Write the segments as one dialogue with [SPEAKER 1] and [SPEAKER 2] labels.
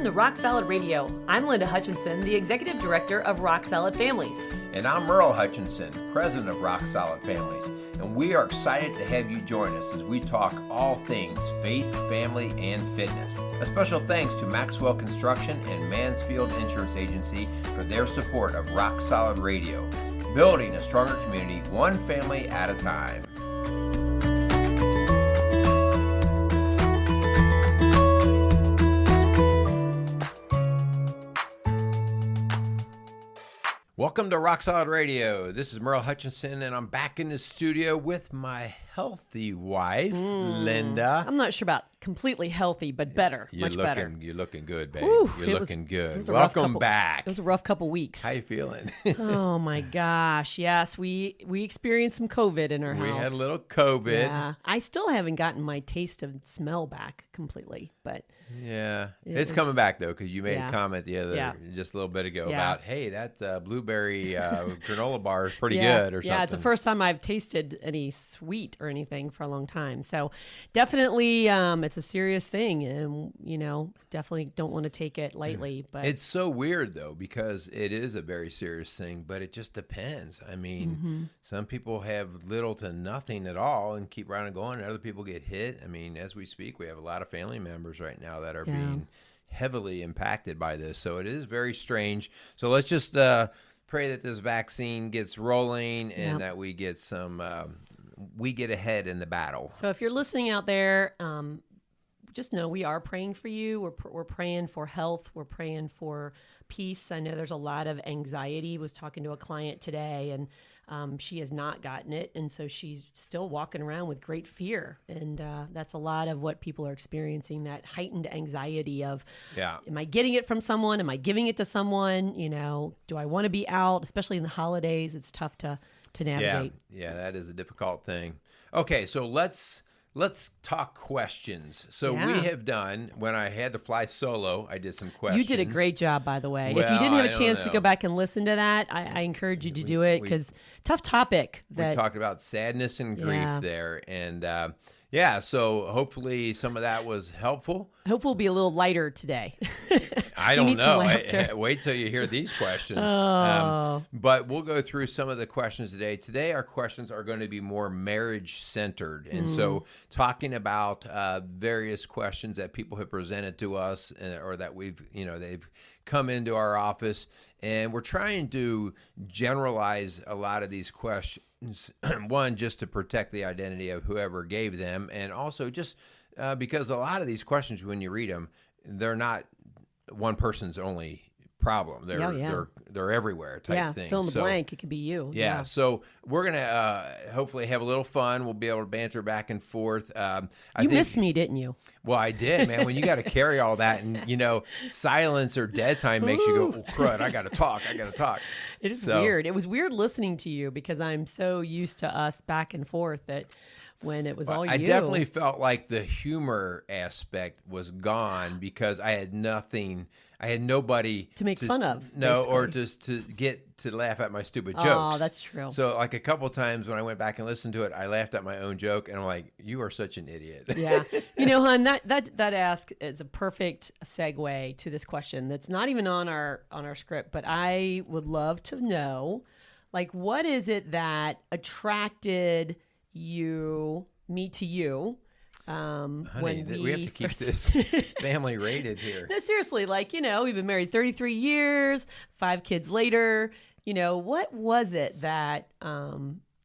[SPEAKER 1] Welcome to Rock Solid Radio. I'm Linda Hutchinson, the Executive Director of Rock Solid Families.
[SPEAKER 2] And I'm Merrill Hutchinson, President of Rock Solid Families. And we are excited to have you join us as we talk all things faith, family, and fitness. A special thanks to Maxwell Construction and Mansfield Insurance Agency for their support of Rock Solid Radio, building a stronger community one family at a time. Welcome to Rock Solid Radio. This is Merrill Hutchinson, and I'm back in the studio with my healthy wife, Linda.
[SPEAKER 1] I'm not sure about completely healthy, but better, much better.
[SPEAKER 2] You're looking good, babe.
[SPEAKER 1] Whew,
[SPEAKER 2] you're looking good.
[SPEAKER 1] Welcome
[SPEAKER 2] back.
[SPEAKER 1] It was a rough couple weeks.
[SPEAKER 2] How you feeling?
[SPEAKER 1] Oh my gosh, yes, we experienced some COVID in our house.
[SPEAKER 2] We had a little COVID.
[SPEAKER 1] Yeah, I still haven't gotten my taste and smell back completely, but
[SPEAKER 2] yeah, it's coming back though, because you made a comment just a little bit ago about, hey, that blueberry granola bar is pretty good, or something.
[SPEAKER 1] Yeah, it's the first time I've tasted any sweet or anything for a long time. So definitely, it's a serious thing, and definitely don't want to take it lightly. But
[SPEAKER 2] it's so weird though, because it is a very serious thing, but it just depends. I mean, some people have little to nothing at all and keep right on going, and other people get hit. I mean, as we speak, we have a lot of family members right now that are being heavily impacted by this. So it is very strange. So let's just pray that this vaccine gets rolling and that we get some, we get ahead in the battle.
[SPEAKER 1] So if you're listening out there, just know we are praying for you. We're praying for health. We're praying for peace. I know there's a lot of anxiety. I was talking to a client today, and she has not gotten it, and so she's still walking around with great fear. And that's a lot of what people are experiencing, that heightened anxiety of, am I getting it from someone? Am I giving it to someone? Do I want to be out? Especially in the holidays, it's tough to navigate.
[SPEAKER 2] Yeah, that is a difficult thing. Okay, so let's talk questions. So we have done, when I had to fly solo, I did some questions.
[SPEAKER 1] You did a great job, by the way. If you didn't have a chance to go back and listen to that, I encourage you to do it, because tough topic.
[SPEAKER 2] We talked about sadness and grief there. And so hopefully some of that was helpful.
[SPEAKER 1] Hope we'll be a little lighter today.
[SPEAKER 2] I don't know. Wait till you hear these questions. But we'll go through some of the questions today. Today, our questions are going to be more marriage-centered. And so talking about various questions that people have presented to us, or that they've come into our office. And we're trying to generalize a lot of these questions. One, just to protect the identity of whoever gave them. And also just because a lot of these questions, when you read them, they're not one person's only problem. They're everywhere type thing.
[SPEAKER 1] Fill in the blank. It could be you.
[SPEAKER 2] Yeah. So we're going to hopefully have a little fun. We'll be able to banter back and forth.
[SPEAKER 1] You missed me, didn't you?
[SPEAKER 2] Well, I did, man. When you got to carry all that, and silence or dead time makes you go, oh, crud, I got to talk.
[SPEAKER 1] It is weird. It was weird listening to you, because I'm so used to us back and forth that when it was all you.
[SPEAKER 2] I definitely felt like the humor aspect was gone, because I had nothing. I had nobody
[SPEAKER 1] to make fun of.
[SPEAKER 2] No,
[SPEAKER 1] basically.
[SPEAKER 2] or just to get to laugh at my stupid jokes.
[SPEAKER 1] Oh, that's true.
[SPEAKER 2] So like a couple of times when I went back and listened to it, I laughed at my own joke, and I'm like, you are such an idiot.
[SPEAKER 1] Yeah. Hon, that ask is a perfect segue to this question that's not even on our script, but I would love to know, like, what is it that attracted me to you?
[SPEAKER 2] Honey, we have to keep this family rated here.
[SPEAKER 1] No, seriously, we've been married 33 years, 5 kids later. What was it that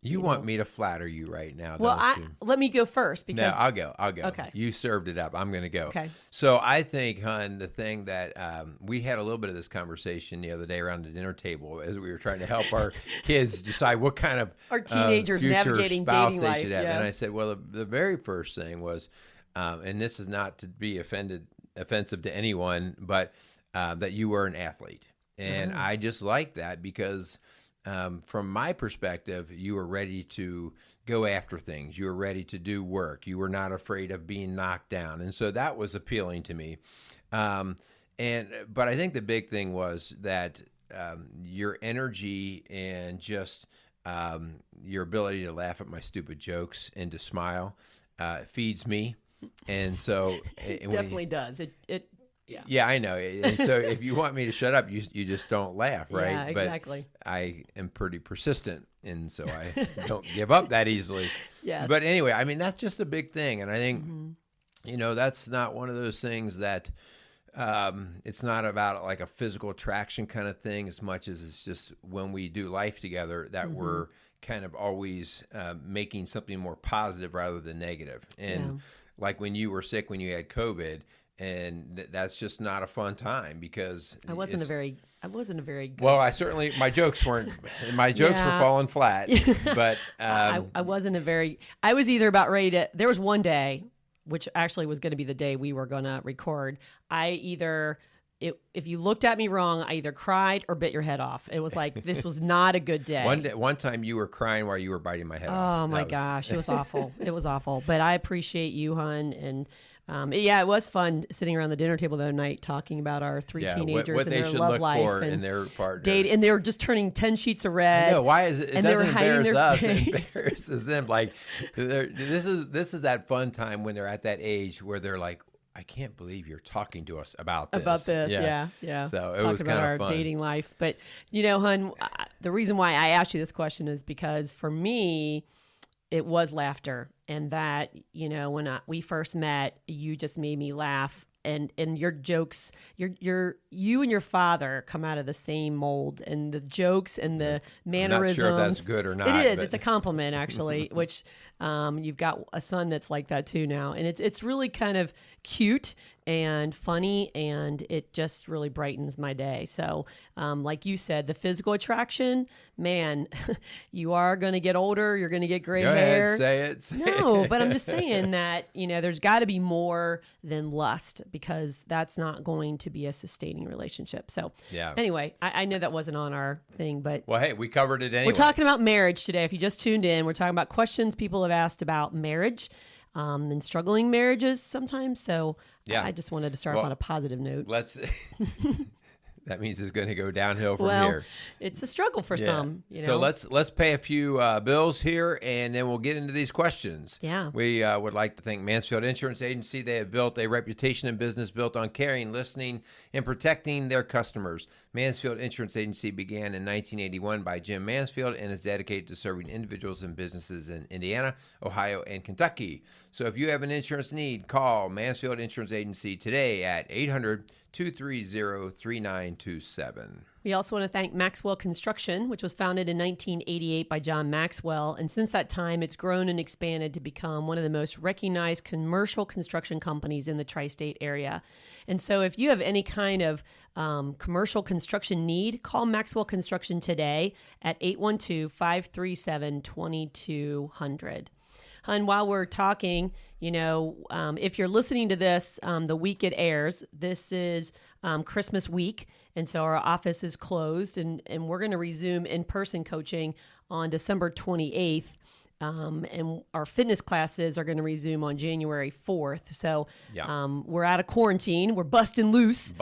[SPEAKER 2] you want me to flatter you right now?
[SPEAKER 1] Well,
[SPEAKER 2] don't you?
[SPEAKER 1] Let me go first, because
[SPEAKER 2] I'll go.
[SPEAKER 1] Okay.
[SPEAKER 2] You served it up. I'm going to go.
[SPEAKER 1] Okay.
[SPEAKER 2] So I think, hon, the thing that we had a little bit of this conversation the other day around the dinner table as we were trying to help our kids decide what kind of
[SPEAKER 1] our teenagers navigating
[SPEAKER 2] spouse
[SPEAKER 1] dating
[SPEAKER 2] they
[SPEAKER 1] life.
[SPEAKER 2] should have. And I said, well, the very first thing was, and this is not to be offensive to anyone, but that you were an athlete. And I just like that, because from my perspective, you were ready to go after things. You were ready to do work. You were not afraid of being knocked down. And so that was appealing to me. But I think the big thing was that your energy and just your ability to laugh at my stupid jokes and to smile feeds me. And so
[SPEAKER 1] it definitely does. It
[SPEAKER 2] Yeah, I know. And so if you want me to shut up, you just don't laugh, right?
[SPEAKER 1] Yeah, exactly.
[SPEAKER 2] But I am pretty persistent, and so I don't give up that easily.
[SPEAKER 1] Yes.
[SPEAKER 2] But anyway, I mean, that's just a big thing. And I think, that's not one of those things that it's not about like a physical attraction kind of thing as much as it's just when we do life together that we're kind of always making something more positive rather than negative. And like when you were sick, when you had COVID, and that's just not a fun time because
[SPEAKER 1] I wasn't a very good.
[SPEAKER 2] Well, my jokes were falling flat, but
[SPEAKER 1] I wasn't I was either about ready to, there was one day, which actually was going to be the day we were going to record. If you looked at me wrong, I either cried or bit your head off. It was like, this was not a good day.
[SPEAKER 2] One time you were crying while you were biting my head off.
[SPEAKER 1] Oh my gosh. It was awful. It was awful. But I appreciate you, hon. And it was fun sitting around the dinner table the other night talking about our three teenagers
[SPEAKER 2] what
[SPEAKER 1] and
[SPEAKER 2] they
[SPEAKER 1] their
[SPEAKER 2] should
[SPEAKER 1] love
[SPEAKER 2] look
[SPEAKER 1] life
[SPEAKER 2] for
[SPEAKER 1] and
[SPEAKER 2] in their partner.
[SPEAKER 1] date, and they were just turning 10 sheets of red.
[SPEAKER 2] No, why is it? It
[SPEAKER 1] and
[SPEAKER 2] doesn't embarrass us.
[SPEAKER 1] Face.
[SPEAKER 2] It embarrasses them. Like this is that fun time when they're at that age where they're like, I can't believe you're talking to us about this.
[SPEAKER 1] Yeah.
[SPEAKER 2] So it
[SPEAKER 1] Talk
[SPEAKER 2] was
[SPEAKER 1] about
[SPEAKER 2] kind
[SPEAKER 1] our
[SPEAKER 2] of fun.
[SPEAKER 1] dating life. But, hon, the reason why I asked you this question is because for me, it was laughter. And that, when we first met, you just made me laugh. And your jokes, you and your father come out of the same mold, and the jokes and the mannerisms.
[SPEAKER 2] I'm not sure if that's good or not.
[SPEAKER 1] It is. It's a compliment, actually. Which you've got a son that's like that too now, and it's really kind of cute and funny, and it just really brightens my day. So, like you said, the physical attraction, man, you are going to get older. You're going to get gray hair.
[SPEAKER 2] Go ahead, say it.
[SPEAKER 1] No, but I'm just saying that, there's got to be more than lust, because that's not going to be a sustaining relationship. So anyway, I know that wasn't on our thing, but
[SPEAKER 2] well, hey, we covered it anyway.
[SPEAKER 1] We're talking about marriage today. If you just tuned in, we're talking about questions people have asked about marriage. And struggling marriages sometimes. So I just wanted to start off on a positive note.
[SPEAKER 2] That means it's going to go downhill from
[SPEAKER 1] well,
[SPEAKER 2] here.
[SPEAKER 1] It's a struggle for some.
[SPEAKER 2] So let's pay a few bills here, and then we'll get into these questions.
[SPEAKER 1] Yeah.
[SPEAKER 2] We would like to thank Mansfield Insurance Agency. They have built a reputation in business built on caring, listening, and protecting their customers. Mansfield Insurance Agency began in 1981 by Jim Mansfield and is dedicated to serving individuals and businesses in Indiana, Ohio, and Kentucky. So if you have an insurance need, call Mansfield Insurance Agency today at 800-230-3927.
[SPEAKER 1] We also want to thank Maxwell Construction, which was founded in 1988 by John Maxwell. And since that time, it's grown and expanded to become one of the most recognized commercial construction companies in the tri-state area. And so if you have any kind of commercial construction need, call Maxwell Construction today at 812-537-2200. And while we're talking, if you're listening to this the week it airs, this is Christmas week. And so our office is closed, and we're going to resume in-person coaching on December 28th. And our fitness classes are going to resume on January 4th. So we're out of quarantine. We're busting loose.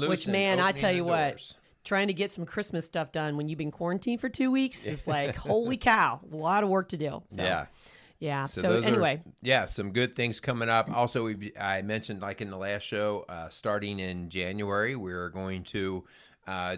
[SPEAKER 1] Which, man, I tell you what. Trying to get some Christmas stuff done when you've been quarantined for 2 weeks is like, holy cow, a lot of work to do. So. Yeah. So anyway.
[SPEAKER 2] Some good things coming up. Also, I mentioned, like in the last show, starting in January, we're going to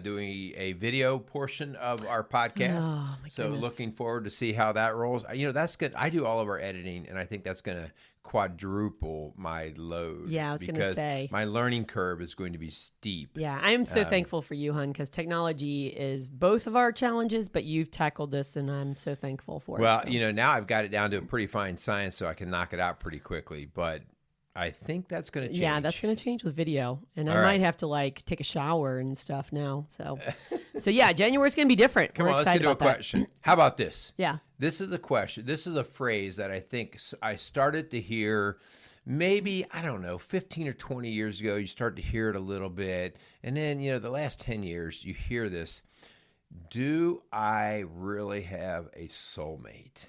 [SPEAKER 2] doing a video portion of our podcast.
[SPEAKER 1] Oh, my goodness.
[SPEAKER 2] Looking forward to see how that rolls. That's good. I do all of our editing, and I think that's going to quadruple my load.
[SPEAKER 1] Yeah, I was going to say.
[SPEAKER 2] My learning curve is going to be steep.
[SPEAKER 1] Yeah, I am so thankful for you, hon, because technology is both of our challenges, but you've tackled this, and I'm so thankful for it.
[SPEAKER 2] Well, now I've got it down to a pretty fine science, so I can knock it out pretty quickly, but I think that's going to change.
[SPEAKER 1] Yeah, that's going to change with video. And I might have to take a shower and stuff now. So yeah, January's going to be different.
[SPEAKER 2] Come on, let's get to a question. How about this?
[SPEAKER 1] Yeah.
[SPEAKER 2] This is a question. This is a phrase that I think I started to hear maybe, 15 or 20 years ago. You start to hear it a little bit. And then, the last 10 years, you hear this. Do I really have a soulmate?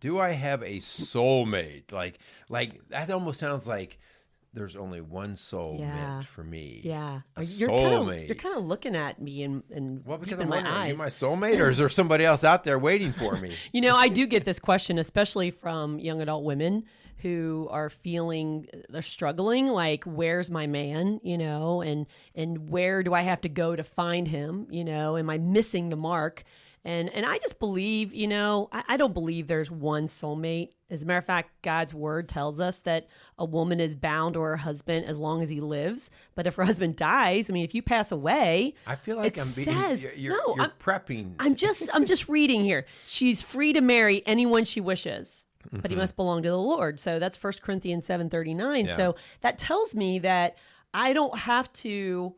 [SPEAKER 2] Do I have a soulmate? Like that almost sounds like there's only one soul meant for me.
[SPEAKER 1] Yeah.
[SPEAKER 2] A soulmate.
[SPEAKER 1] You're kind of looking at me and
[SPEAKER 2] well, because
[SPEAKER 1] in
[SPEAKER 2] I'm wondering,
[SPEAKER 1] my eyes.
[SPEAKER 2] are you my soulmate, or is there somebody else out there waiting for me?
[SPEAKER 1] I do get this question, especially from young adult women who are feeling they're struggling, like, where's my man, and where do I have to go to find him? Am I missing the mark? And I just believe, I don't believe there's one soulmate. As a matter of fact, God's word tells us that a woman is bound to her husband as long as he lives. But if her husband dies, if you pass away,
[SPEAKER 2] I feel like I'm prepping.
[SPEAKER 1] I'm just reading here. She's free to marry anyone she wishes, but he must belong to the Lord. So that's 1 Corinthians 7:39. Yeah. So that tells me that I don't have to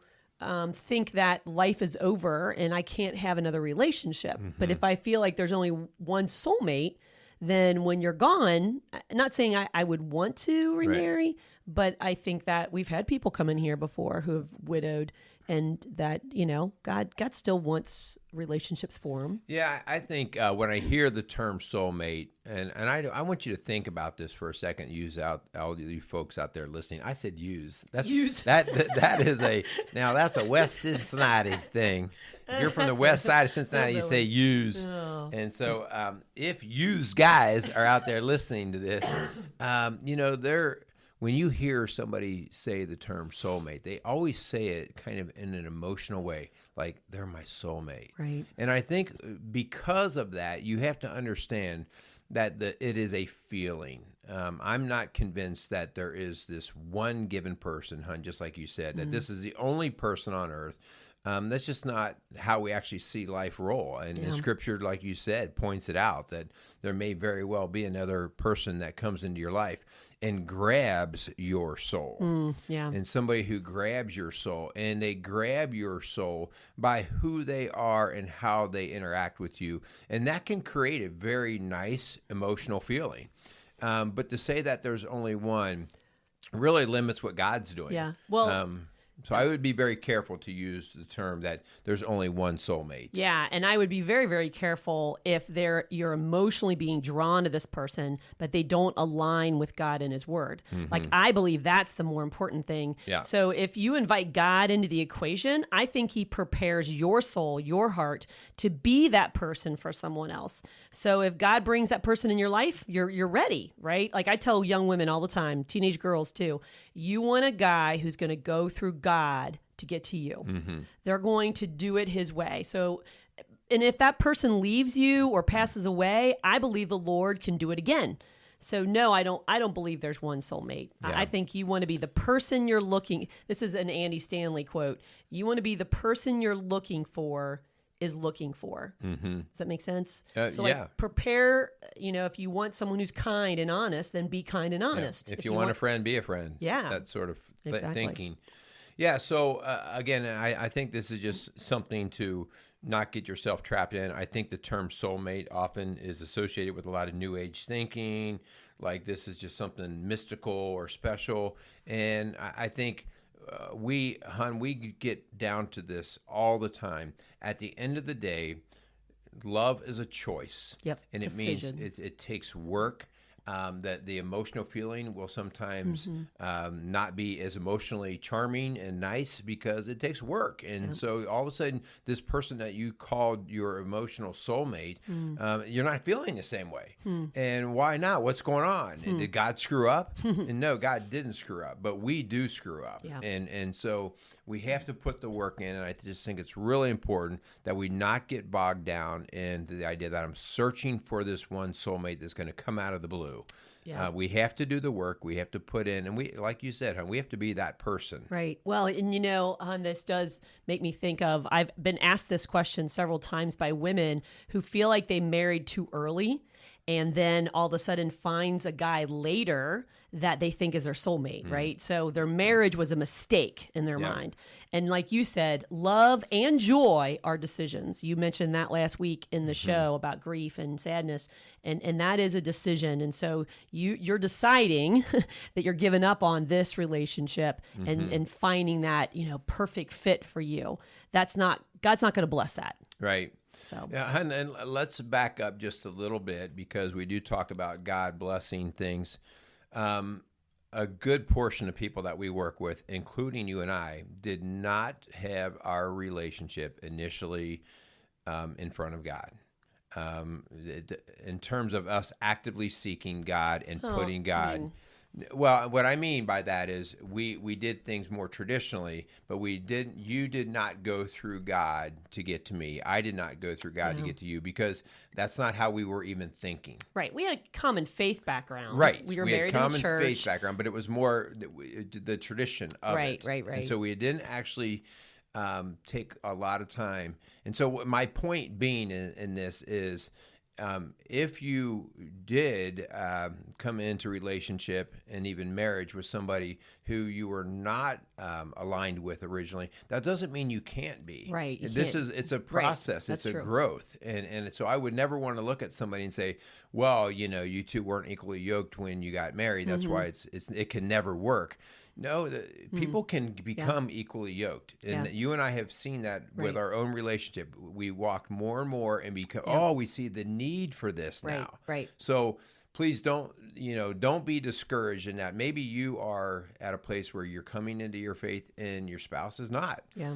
[SPEAKER 1] think that life is over and I can't have another relationship. But if I feel like there's only one soulmate, then when you're gone, not saying I would want to remarry, but I think that we've had people come in here before who have widowed, and that, God still wants relationships for them.
[SPEAKER 2] Yeah, I think when I hear the term soulmate, and I want you to think about this for a second, use out all you folks out there listening. I said use. That is that's a West Cincinnati thing. If you're from the west side of Cincinnati, you say use. Oh. And so if used guys are out there listening to this, when you hear somebody say the term soulmate, they always say it kind of in an emotional way, like they're my soulmate.
[SPEAKER 1] Right.
[SPEAKER 2] And I think because of that, you have to understand that it is a feeling. I'm not convinced that there is this one given person, hun, just like you said, that this is the only person on earth. That's just not how we actually see life roll. And in Scripture, like you said, points it out that there may very well be another person that comes into your life and grabs your soul. And somebody who grabs your soul, and they grab your soul by who they are and how they interact with you. And that can create a very nice emotional feeling. But to say that there's only one really limits what God's doing.
[SPEAKER 1] Yeah. Well,
[SPEAKER 2] so I would be very careful to use the term that there's only one soulmate.
[SPEAKER 1] Yeah, and I would be very, very careful if you're emotionally being drawn to this person, but they don't align with God and His Word. Like, I believe that's the more important thing.
[SPEAKER 2] Yeah.
[SPEAKER 1] So if you invite God into the equation, I think He prepares your soul, your heart, to be that person for someone else. So if God brings that person in your life, you're ready, right? Like I tell young women all the time, teenage girls too, you want a guy who's going to go through God to get to you. They're going to do it His way. So, and if that person leaves you or passes away, I believe the Lord can do it again. So no, I don't believe there's one soulmate. Yeah. I think you want to be the person you're looking. This is an Andy Stanley quote. You want to be the person you're looking for is looking for. Does that make sense? Prepare, if you want someone who's kind and honest, then be kind and honest.
[SPEAKER 2] Yeah. If you want a friend, be a friend.
[SPEAKER 1] Yeah.
[SPEAKER 2] That sort of thinking. Yeah, so again, I think this is just something to not get yourself trapped in. I think the term soulmate often is associated with a lot of New Age thinking, like this is just something mystical or special. And I think we get down to this all the time. At the end of the day, love is a choice.
[SPEAKER 1] Yep.
[SPEAKER 2] And it means it takes work. That the emotional feeling will sometimes not be as emotionally charming and nice because it takes work. And so all of a sudden, this person that you called your emotional soulmate, you're not feeling the same way. And why not? What's going on? Did God screw up? And no, God didn't screw up, but we do screw up.
[SPEAKER 1] Yeah.
[SPEAKER 2] And so we have to put the work in. And I just think it's really important that we not get bogged down in the idea that I'm searching for this one soulmate that's going to come out of the blue. Yeah. We have to do the work. We have to put in, and we, like you said, we have to be that person.
[SPEAKER 1] Right. Well, and this does make me think of, I've been asked this question several times by women who feel like they married too early and then all of a sudden finds a guy later that they think is their soulmate, right? So their marriage was a mistake in their mind. And like you said, love and joy are decisions. You mentioned that last week in the show about grief and sadness, and that is a decision. And so you're deciding that you're giving up on this relationship and finding that, perfect fit for you. God's not going to bless that.
[SPEAKER 2] Right.
[SPEAKER 1] So
[SPEAKER 2] and let's back up just a little bit because we do talk about God blessing things. a good portion of people that we work with, including you and I, did not have our relationship initially in front of God. In terms of us actively seeking God and putting God. Well, what I mean by that is we did things more traditionally, but you did not go through God to get to me. I did not go through God to get to you, because that's not how we were even thinking.
[SPEAKER 1] Right. We had a common faith background.
[SPEAKER 2] Right.
[SPEAKER 1] We were married in a church.
[SPEAKER 2] Common faith background, but it was more the tradition of it. Right. And so we didn't actually take a lot of time. And so my point being in this is, if you did come into relationship and even marriage with somebody who you were not aligned with originally, that doesn't mean you can't be.
[SPEAKER 1] Right.
[SPEAKER 2] It's a process. Right. It's a growth. And so I would never want to look at somebody and say, well, you two weren't equally yoked when you got married. That's why it can never work. No, people can become equally yoked. And you and I have seen that with our own relationship. We walk more and more and become, we see the need for this now.
[SPEAKER 1] Right.
[SPEAKER 2] So please don't be discouraged in that. Maybe you are at a place where you're coming into your faith and your spouse is not.
[SPEAKER 1] Yeah.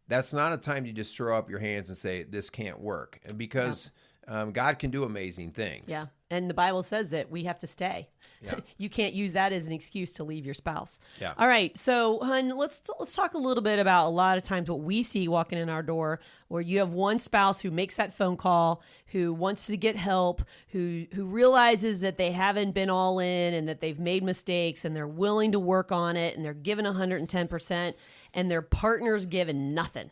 [SPEAKER 2] That's not a time to just throw up your hands and say, this can't work. Because God can do amazing things.
[SPEAKER 1] Yeah. And the Bible says that we have to stay. Yeah. You can't use that as an excuse to leave your spouse.
[SPEAKER 2] Yeah.
[SPEAKER 1] All right. So, hun, let's talk a little bit about a lot of times what we see walking in our door, where you have one spouse who makes that phone call, who wants to get help, who realizes that they haven't been all in and that they've made mistakes, and they're willing to work on it, and they're given 110%, and their partner's given nothing.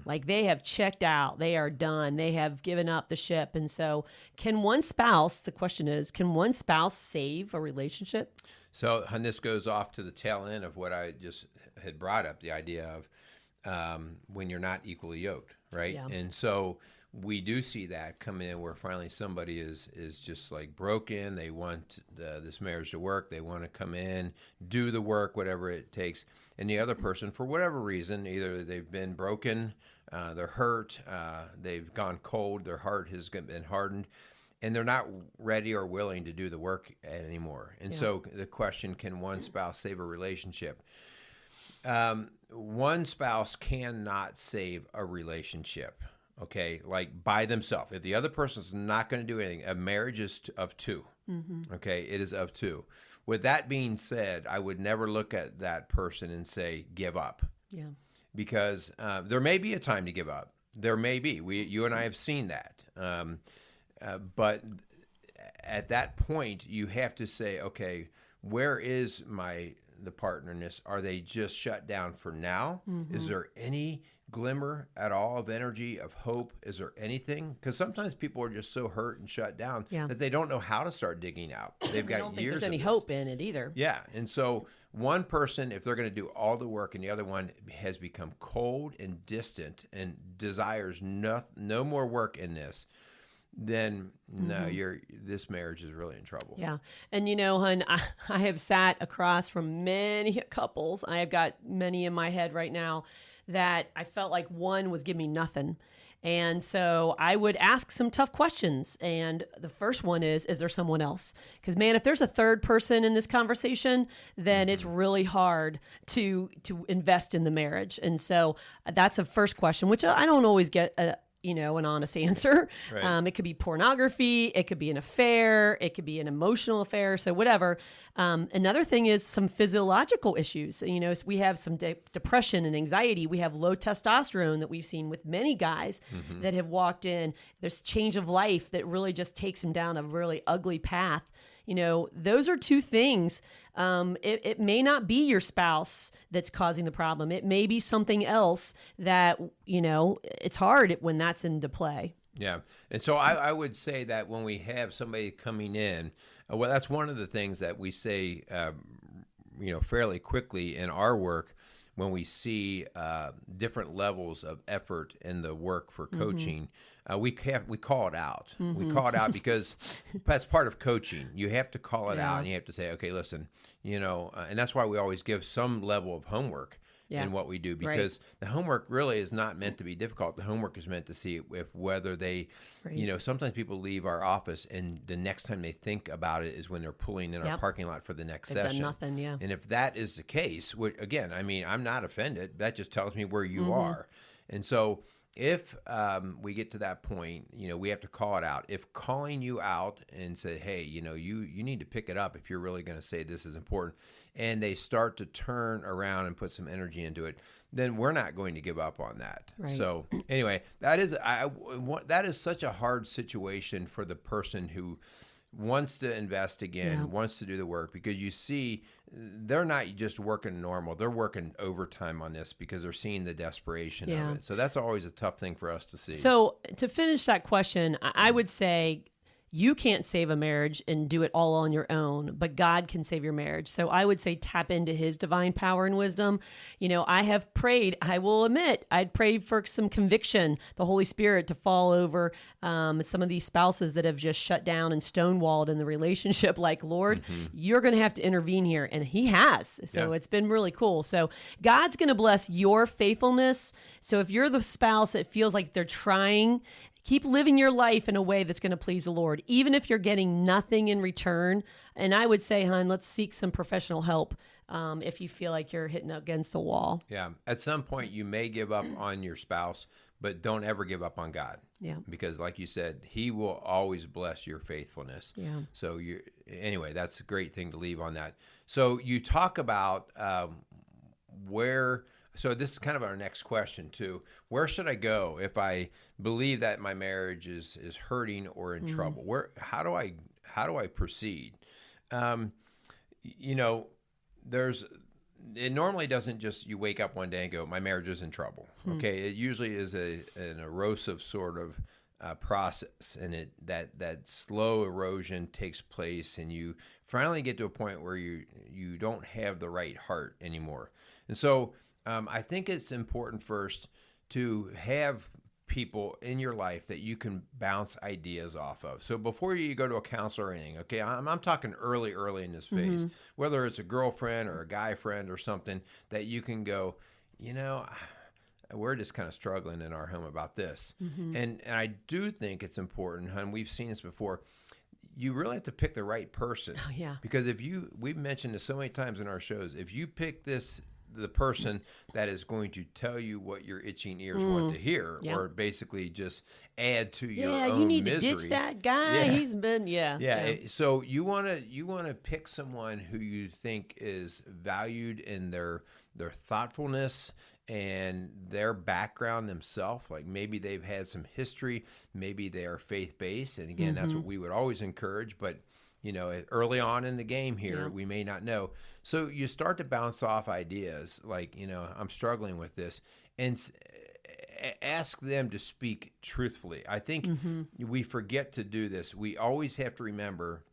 [SPEAKER 1] Like they have checked out, they are done, they have given up the ship. And so the question is, can one spouse save a relationship?
[SPEAKER 2] So, and this goes off to the tail end of what I just had brought up, the idea of when you're not equally yoked, right? Yeah. And so we do see that come in where finally somebody is just like broken. They want this marriage to work. They want to come in, do the work, whatever it takes. And the other person, for whatever reason, either they've been broken, they're hurt, they've gone cold, their heart has been hardened, and they're not ready or willing to do the work anymore. And so the question, can one spouse save a relationship? One spouse cannot save a relationship. Okay, like by themselves. If the other person's not going to do anything, a marriage is of two. Okay, it is of two. With that being said, I would never look at that person and say, give up.
[SPEAKER 1] Yeah.
[SPEAKER 2] Because there may be a time to give up. There may be. You and I have seen that. But at that point, you have to say, okay, where is the partnerness? Are they just shut down for now? Is there any glimmer at all of energy, of hope? Is there anything? Because sometimes people are just so hurt and shut down that they don't know how to start digging out. They've got
[SPEAKER 1] I don't think
[SPEAKER 2] years
[SPEAKER 1] there's any
[SPEAKER 2] of
[SPEAKER 1] hope in it either.
[SPEAKER 2] Yeah. And so one person, if they're going to do all the work, and the other one has become cold and distant and desires no more work in this, then this marriage is really in trouble.
[SPEAKER 1] Yeah. And hun, I have sat across from many couples. I have got many in my head right now that I felt like one was giving me nothing. And so I would ask some tough questions. And the first one is there someone else? Because, man, if there's a third person in this conversation, then it's really hard to invest in the marriage. And so that's a first question, which I don't always get an honest answer. Right. It could be pornography. It could be an affair. It could be an emotional affair. So whatever. Another thing is some physiological issues. We have some depression and anxiety. We have low testosterone that we've seen with many guys that have walked in. There's change of life that really just takes them down a really ugly path. Those are two things. It may not be your spouse that's causing the problem. It may be something else that, it's hard when that's into play.
[SPEAKER 2] Yeah. And so I would say that when we have somebody coming in, well, that's one of the things that we say, fairly quickly in our work when we see different levels of effort in the work for coaching. We call it out. We call it out because that's part of coaching. You have to call it out, and you have to say, okay, listen, and that's why we always give some level of homework. in what we do, because the homework really is not meant to be difficult. The homework is meant to see if whether they, sometimes people leave our office and the next time they think about it is when they're pulling in our parking lot for the next session.
[SPEAKER 1] Done nothing, And
[SPEAKER 2] if that is the case, which, again, I mean, I'm not offended. That just tells me where you are. And so if we get to that point, we have to call it out. If calling you out and say, hey, you need to pick it up if you're really going to say this is important, and they start to turn around and put some energy into it, then we're not going to give up on that.
[SPEAKER 1] Right.
[SPEAKER 2] So anyway, that is such a hard situation for the person who wants to invest again, wants to do the work, because you see they're not just working normal. They're working overtime on this because they're seeing the desperation of it. So that's always a tough thing for us to see.
[SPEAKER 1] So to finish that question, I would say you can't save a marriage and do it all on your own, but God can save your marriage. So I would say tap into his divine power and wisdom. I have prayed, I will admit, I'd prayed for some conviction, the Holy Spirit to fall over some of these spouses that have just shut down and stonewalled in the relationship. Like, Lord, you're going to have to intervene here. And he has. So it's been really cool. So God's going to bless your faithfulness. So if you're the spouse that feels like they're trying, keep living your life in a way that's going to please the Lord, even if you're getting nothing in return. And I would say, hon, let's seek some professional help if you feel like you're hitting against a wall.
[SPEAKER 2] Yeah. At some point, you may give up on your spouse, but don't ever give up on God.
[SPEAKER 1] Yeah.
[SPEAKER 2] Because like you said, he will always bless your faithfulness.
[SPEAKER 1] Yeah.
[SPEAKER 2] So anyway, that's a great thing to leave on that. So you talk about so this is kind of our next question too. Where should I go if I believe that my marriage is hurting or in trouble? How do I proceed? It normally doesn't just you wake up one day and go, my marriage is in trouble. Okay, it usually is an erosive sort of process, and that slow erosion takes place, and you finally get to a point where you don't have the right heart anymore. And so I think it's important first to have people in your life that you can bounce ideas off of. So before you go to a counselor or anything, okay, I'm talking early in this phase, whether it's a girlfriend or a guy friend or something that you can go, we're just kind of struggling in our home about this. And I do think it's important, hon, we've seen this before, you really have to pick the right person.
[SPEAKER 1] Oh, yeah.
[SPEAKER 2] Because we've mentioned this so many times in our shows, if you pick the person that is going to tell you what your itching ears want to hear, or basically just add to your own
[SPEAKER 1] you need
[SPEAKER 2] misery.
[SPEAKER 1] to ditch that guy. He's been,
[SPEAKER 2] So you want to pick someone who you think is valued in their thoughtfulness and their background themselves. Like maybe they've had some history, maybe they are faith-based, and again, that's what we would always encourage, but early on in the game here, we may not know. So you start to bounce off ideas like, I'm struggling with this, and ask them to speak truthfully. I think we forget to do this. We always have to remember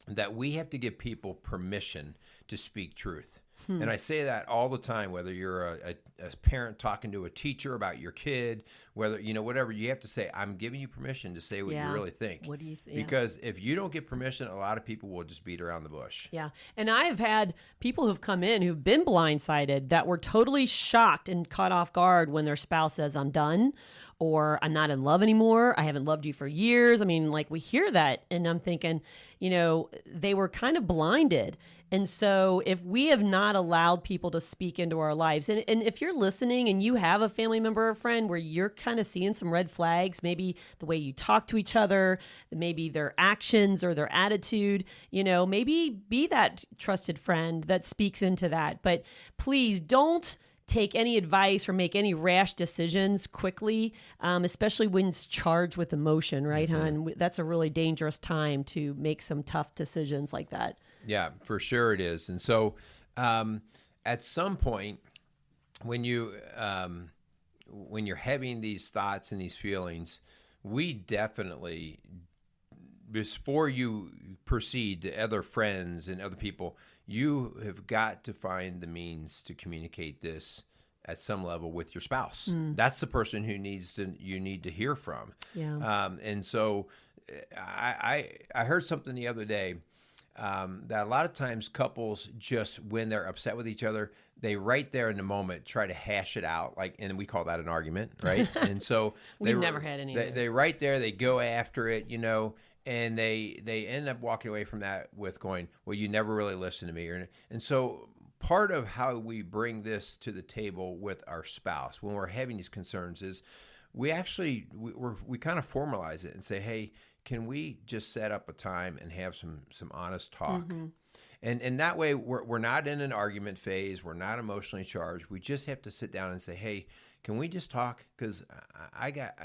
[SPEAKER 2] that we have to give people permission to speak truth. And I say that all the time, whether you're a parent talking to a teacher about your kid, whether, whatever, you have to say, I'm giving you permission to say what you really think.
[SPEAKER 1] What do you think?
[SPEAKER 2] Because if you don't get permission, a lot of people will just beat around the bush.
[SPEAKER 1] Yeah. And I have had people who've come in who've been blindsided that were totally shocked and caught off guard when their spouse says, I'm done, or I'm not in love anymore. I haven't loved you for years. I mean, like, we hear that, and I'm thinking, they were kind of blinded. And so if we have not allowed people to speak into our lives, and if you're listening and you have a family member or friend where you're kind of seeing some red flags, maybe the way you talk to each other, maybe their actions or their attitude, maybe be that trusted friend that speaks into that. But please don't take any advice or make any rash decisions quickly, especially when it's charged with emotion, right, hon? That's a really dangerous time to make some tough decisions like that.
[SPEAKER 2] Yeah, for sure it is. And so at some point when you're having these thoughts and these feelings, we definitely, before you proceed to other friends and other people, you have got to find the means to communicate this at some level with your spouse. That's the person who you need to hear from.
[SPEAKER 1] Yeah.
[SPEAKER 2] And so I heard something the other day. that a lot of times couples just, when they're upset with each other, they right there in the moment try to hash it out, like, and we call that an argument, right? And so
[SPEAKER 1] we've never had any.
[SPEAKER 2] They right there, they go after it, and they end up walking away from that with going, well, you never really listened to me, and so part of how we bring this to the table with our spouse when we're having these concerns is we actually we kind of formalize it and say, hey, can we just set up a time and have some honest talk? Mm-hmm. And that way we're not in an argument phase. We're not emotionally charged. We just have to sit down and say, hey, can we just talk? Because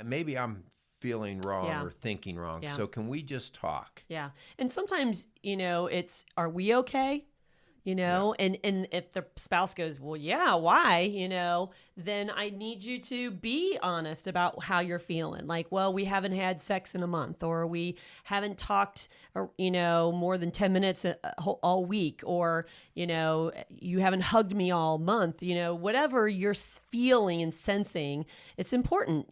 [SPEAKER 2] maybe I'm feeling wrong or thinking wrong. Yeah. So can we just talk?
[SPEAKER 1] Yeah. And sometimes, it's, are we okay? And if the spouse goes, well, yeah, why, then I need you to be honest about how you're feeling. Like, well, we haven't had sex in a month, or we haven't talked, more than 10 minutes all week, or, you haven't hugged me all month, whatever you're feeling and sensing, it's important.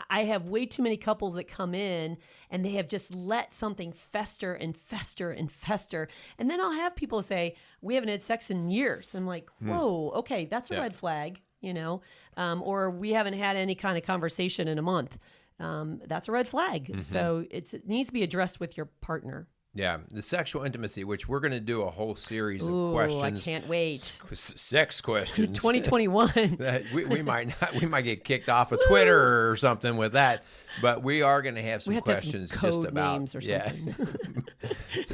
[SPEAKER 1] I have way too many couples that come in and they have just let something fester and fester and fester. And then I'll have people say, we haven't had sex in years. I'm like, whoa, okay, that's a red flag, or we haven't had any kind of conversation in a month. That's a red flag. Mm-hmm. So it needs to be addressed with your partner.
[SPEAKER 2] Yeah, the sexual intimacy, which we're going to do a whole series of questions.
[SPEAKER 1] I can't wait.
[SPEAKER 2] Sex questions.
[SPEAKER 1] 2021.
[SPEAKER 2] we might get kicked off of Twitter or something with that, but we are going to have some questions
[SPEAKER 1] to have some
[SPEAKER 2] just about
[SPEAKER 1] names or something.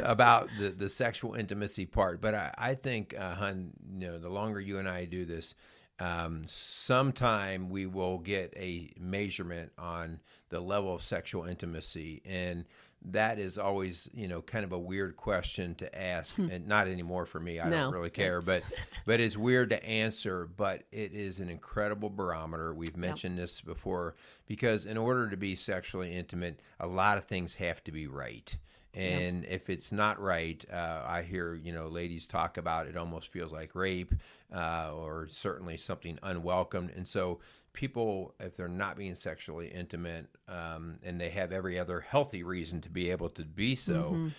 [SPEAKER 2] about the sexual intimacy part. But I think, Hun, the longer you and I do this, sometime we will get a measurement on the level of sexual intimacy, and that is always, kind of a weird question to ask, and not anymore for me. I don't really care, but it's weird to answer, but it is an incredible barometer. We've mentioned this before, because in order to be sexually intimate, a lot of things have to be right. And if it's not right, I hear, ladies talk about it almost feels like rape, or certainly something unwelcomed. And so people, if they're not being sexually intimate, and they have every other healthy reason to be able to be so,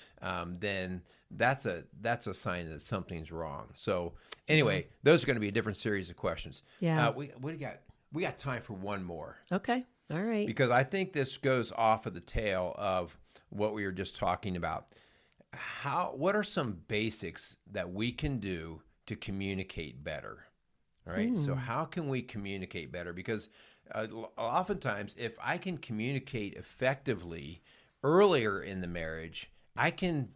[SPEAKER 2] then that's a sign that something's wrong. So anyway, those are going to be a different series of questions.
[SPEAKER 1] Yeah.
[SPEAKER 2] We got time for one more.
[SPEAKER 1] Okay. All right.
[SPEAKER 2] Because I think this goes off of the tail of what we were just talking about. What are some basics that we can do to communicate better? All right. So how can we communicate better? Because oftentimes, if I can communicate effectively earlier in the marriage, I can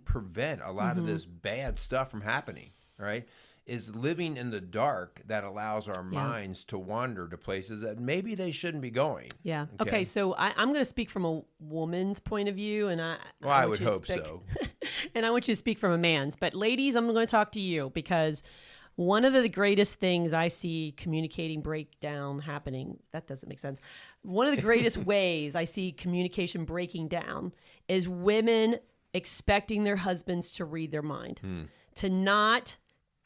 [SPEAKER 2] prevent a lot of this bad stuff from happening. Right? Is living in the dark that allows our minds to wander to places that maybe they shouldn't be going.
[SPEAKER 1] Yeah. Okay. So I'm going to speak from a woman's point of view, and
[SPEAKER 2] I would hope so.
[SPEAKER 1] And I want you to speak from a man's. But ladies, I'm going to talk to you, because one of the greatest things I see communicating breakdown happening, that doesn't make sense. One of the greatest ways I see communication breaking down is women expecting their husbands to read their mind, to not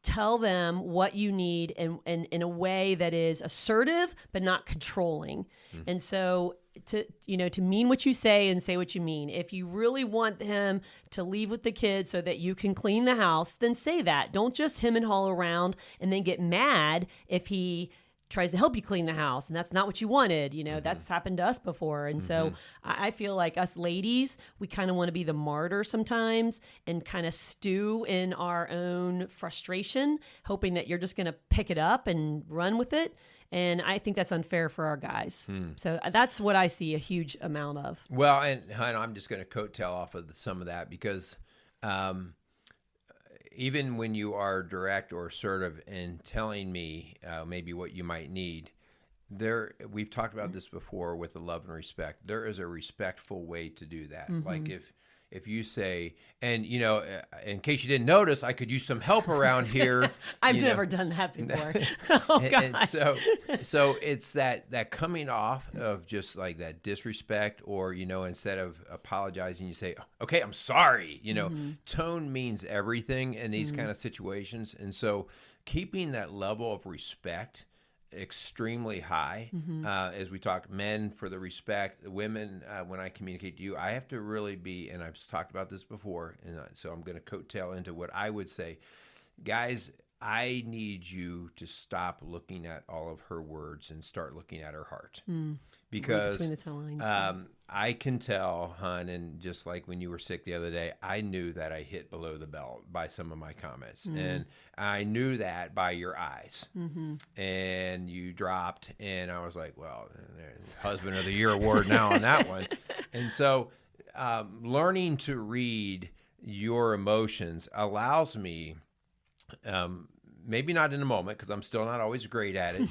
[SPEAKER 1] tell them what you need in a way that is assertive but not controlling. And so to mean what you say and say what you mean. If you really want him to leave with the kids so that you can clean the house, then say that. Don't just hem and haw around and then get mad if he tries to help you clean the house and that's not what you wanted. That's happened to us before. And so I feel like us ladies, we kind of want to be the martyr sometimes and kind of stew in our own frustration, hoping that you're just going to pick it up and run with it. And I think that's unfair for our guys. So that's what I see a huge amount of.
[SPEAKER 2] Well, and I'm just going to coattail off of some of that, because even when you are direct or assertive in telling me maybe what you might need, we've talked about this before with the love and respect. There is a respectful way to do that. Like if you say, and in case you didn't notice, I could use some help around here.
[SPEAKER 1] I've never done that before. Oh gosh.
[SPEAKER 2] And so it's that coming off of just like that disrespect, or instead of apologizing, you say, okay, I'm sorry. Tone means everything in these kind of situations, and so keeping that level of respect extremely high. As we talk, men for the respect, women, when I communicate to you, I have to really be, and I've talked about this before, and so I'm going to coattail into what I would say. Guys, I need you to stop looking at all of her words and start looking at her heart. Because
[SPEAKER 1] between the two lines,
[SPEAKER 2] I can tell, hon, and just like when you were sick the other day, I knew that I hit below the belt by some of my comments. And I knew that by your eyes. And you dropped, and I was like, well, Husband of the Year award now on that one. And so learning to read your emotions allows me, maybe not in the moment, because I'm still not always great at it,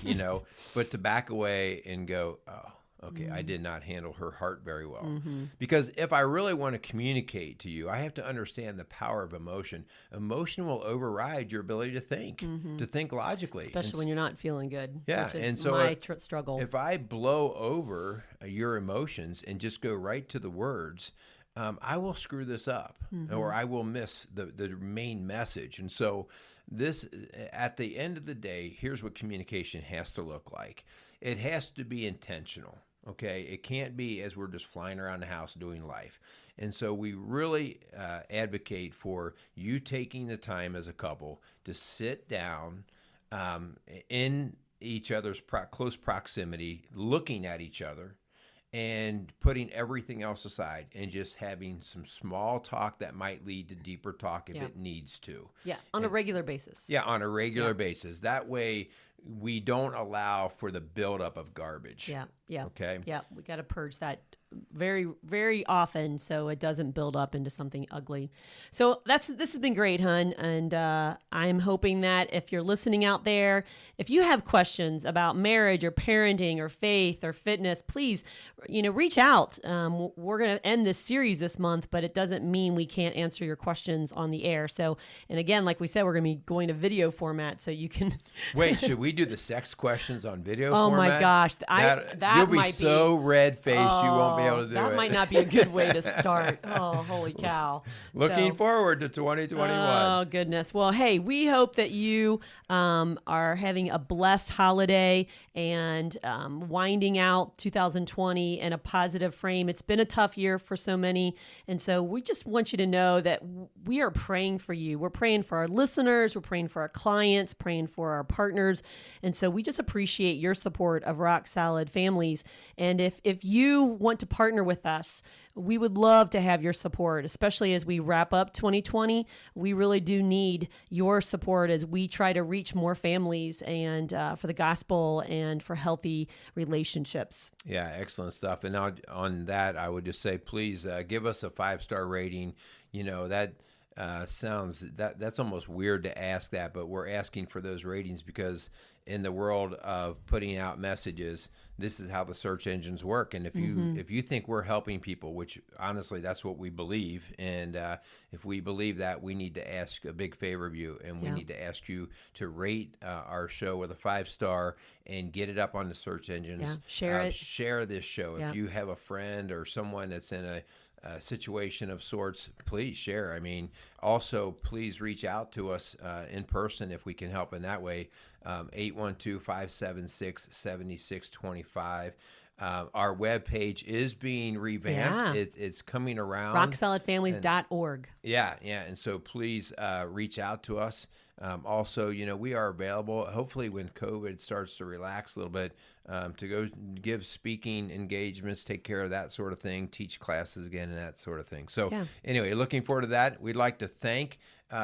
[SPEAKER 2] but to back away and go, oh, okay, I did not handle her heart very well. Because if I really want to communicate to you, I have to understand the power of emotion. Emotion will override your ability to think logically.
[SPEAKER 1] Especially when you're not feeling good.
[SPEAKER 2] Yeah,
[SPEAKER 1] which is
[SPEAKER 2] and so
[SPEAKER 1] my struggle.
[SPEAKER 2] If I blow over your emotions and just go right to the words, I will screw this up, or I will miss the main message. And so this, at the end of the day, here's what communication has to look like. It has to be intentional. Okay, it can't be as we're just flying around the house doing life. And so we really advocate for you taking the time as a couple to sit down in each other's close proximity, looking at each other, and putting everything else aside and just having some small talk that might lead to deeper talk if it needs to.
[SPEAKER 1] Yeah, on a regular basis.
[SPEAKER 2] Yeah, on a regular basis. That way we don't allow for the buildup of garbage.
[SPEAKER 1] Yeah.
[SPEAKER 2] Okay?
[SPEAKER 1] Yeah, we got to purge that very, very often so it doesn't build up into something ugly. So this has been great, hon. And I'm hoping that if you're listening out there, if you have questions about marriage or parenting or faith or fitness, please, reach out. We're going to end this series this month, but it doesn't mean we can't answer your questions on the air. So, and again, like we said, we're going to be going to video format so you can.
[SPEAKER 2] Wait, should we do the sex questions on video
[SPEAKER 1] format?
[SPEAKER 2] Oh
[SPEAKER 1] my gosh. That
[SPEAKER 2] you'll be so red-faced you won't be able to do it.
[SPEAKER 1] That might not be a good way to start. Oh, holy cow.
[SPEAKER 2] Looking forward to 2021.
[SPEAKER 1] Oh, goodness. Well, hey, we hope that you are having a blessed holiday and winding out 2020 in a positive frame. It's been a tough year for so many. And so we just want you to know that we are praying for you. We're praying for our listeners. We're praying for our clients, praying for our partners. And so we just appreciate your support of Rock Solid Families. And if you want to partner with us, we would love to have your support, especially as we wrap up 2020. We really do need your support as we try to reach more families and for the gospel and for healthy relationships.
[SPEAKER 2] Yeah, excellent stuff. And now on that, I would just say, please give us a 5-star rating. That that's almost weird to ask that, but we're asking for those ratings because in the world of putting out messages, this is how the search engines work. And if you think we're helping people, which honestly, that's what we believe. And if we believe that, we need to ask a big favor of you. And we need to ask you to rate our show with a 5-star and get it up on the search engines.
[SPEAKER 1] Yeah. Share it.
[SPEAKER 2] Share this show.
[SPEAKER 1] Yeah.
[SPEAKER 2] If you have a friend or someone that's in a situation of sorts, please share. I mean, also, please reach out to us in person if we can help in that way. 812-576-7625. Our webpage is being revamped.
[SPEAKER 1] Yeah.
[SPEAKER 2] It's coming around.
[SPEAKER 1] RockSolidFamilies.org.
[SPEAKER 2] Yeah. And so please reach out to us. Also, we are available, hopefully when COVID starts to relax a little bit, to go give speaking engagements, take care of that sort of thing, teach classes again and that sort of thing. So anyway, looking forward to that. We'd like to thank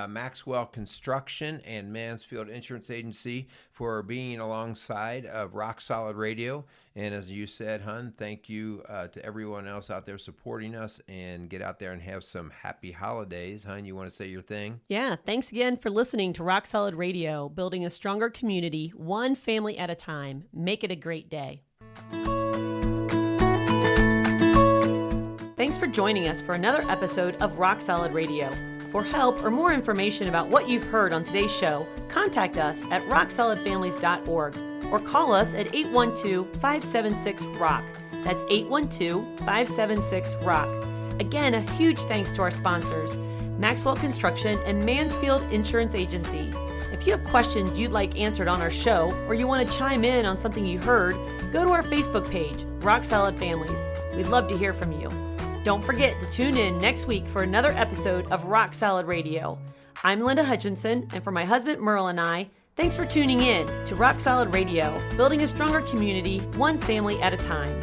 [SPEAKER 2] Maxwell Construction and Mansfield Insurance Agency for being alongside of Rock Solid Radio. And as you said, hon, thank you to everyone else out there supporting us, and get out there and have some happy holidays. Hon, you want to say your thing?
[SPEAKER 1] Yeah. Thanks again for listening to Rock Solid Radio, building a stronger community, one family at a time. Make it a great day. Thanks for joining us for another episode of Rock Solid Radio. For help or more information about what you've heard on today's show, contact us at rocksolidfamilies.org or call us at 812-576-ROCK. That's 812-576-ROCK. Again, a huge thanks to our sponsors, Maxwell Construction and Mansfield Insurance Agency. If If you have questions you'd like answered on our show, or you want to chime in on something you heard, go to our Facebook page, Rock Solid Families. We'd love to hear from you. Don't forget to tune in next week for another episode of Rock Solid Radio. I'm Linda Hutchinson, and for my husband Merrill and I, thanks for tuning in to Rock Solid Radio, building a stronger community, one family at a time.